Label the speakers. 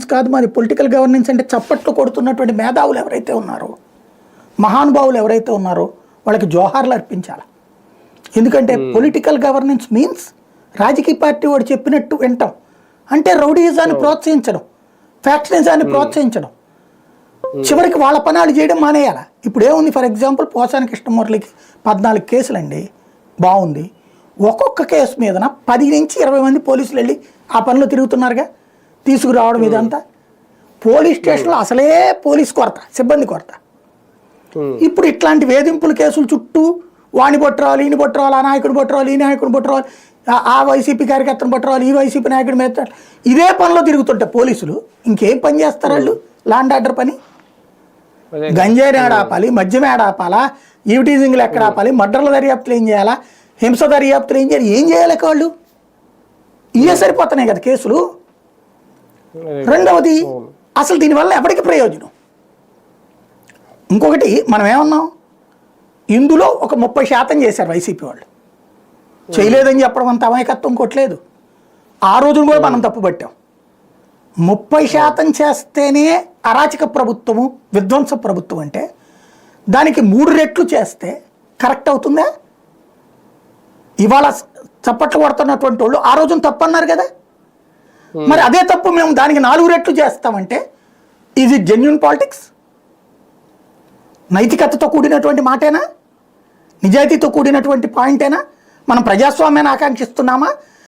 Speaker 1: Governance కాదు, మరి political governance అంటే చప్పట్లు కొడుతున్నటువంటి మేధావులు ఎవరైతే ఉన్నారో, మహానుభావులు ఎవరైతే ఉన్నారో వాళ్ళకి జోహార్లు అర్పించాలి. ఎందుకంటే పొలిటికల్ గవర్నెన్స్ మీన్స్ రాజకీయ పార్టీ వాడు చెప్పినట్టు వింటాం, అంటే రౌడీయిజాన్ని ప్రోత్సహించడం, ఫ్యాక్షనిజాన్ని ప్రోత్సహించడం, చివరికి వాళ్ళ పనాలు చేయడం మానేయాలి. ఇప్పుడు ఏముంది, ఫర్ ఎగ్జాంపుల్ పోసాని కృష్ణమూర్తికి 14 కేసులండి, బాగుంది. ఒక్కొక్క కేసు మీదన 10 నుంచి 20 మంది పోలీసులు వెళ్ళి ఆ పనిలో తిరుగుతున్నారుగా, తీసుకురావడం ఇదంతా. పోలీస్ స్టేషన్లో అసలే పోలీస్ కొరత, సిబ్బంది కొరత. ఇప్పుడు ఇట్లాంటి వేధింపుల కేసులు చుట్టూ వాణి పట్టురావాలి, ఈయన పట్టురావాలి, ఆ నాయకుడు పట్టురావాలి, ఈ నాయకుడు పట్టురావాలి, ఆ వైసీపీ కార్యకర్తను పట్టురావాలి, ఈ వైసీపీ నాయకుడి మీద, ఇదే పనిలో తిరుగుతుంటే పోలీసులు ఇంకేం పని చేస్తారు వాళ్ళు? ల్యాండ్ ఆర్డర్ పని. గంజాయిని ఆడాపాలి, మద్యం ఆడాపాలా, ఈవిటీజింగ్లు ఎక్కడ ఆపాలి, మర్డర్ల దర్యాప్తులు ఏం చేయాలా, హింస దర్యాప్తులు ఏం చేయాలి, ఏం చేయాలి వాళ్ళు? ఇవే సరిపోతున్నాయి కదా కేసులు. రెండవది, అసలు దీనివల్ల ఎవరికి ప్రయోజనం? ఇంకొకటి మనం ఏమన్నాం, ఇందులో ఒక 30% చేశారు వైసీపీ వాళ్ళు. చేయలేదని చెప్పడం అంత అమాయకత్వం కొట్టలేదు. ఆ రోజున కూడా మనం తప్పు పట్టాం. 30% చేస్తేనే అరాచక ప్రభుత్వము, విధ్వంస ప్రభుత్వం అంటే దానికి 3 రెట్లు చేస్తే కరెక్ట్ అవుతుందా? ఇవాళ చప్పట్లు కొడుతున్నటువంటి వాళ్ళు ఆ రోజున తప్పు అన్నారు కదా, మరి అదే తప్పు మేము దానికి 4 రెట్లు చేస్తామంటే ఈజ్ ఇట్ జెన్యూన్ పాలిటిక్స్? నైతికతతో కూడినటువంటి మాటేనా? నిజాయితీతో కూడినటువంటి పాయింటేనా? మనం ప్రజాస్వామ్యాన్ని ఆకాంక్షిస్తున్నామా,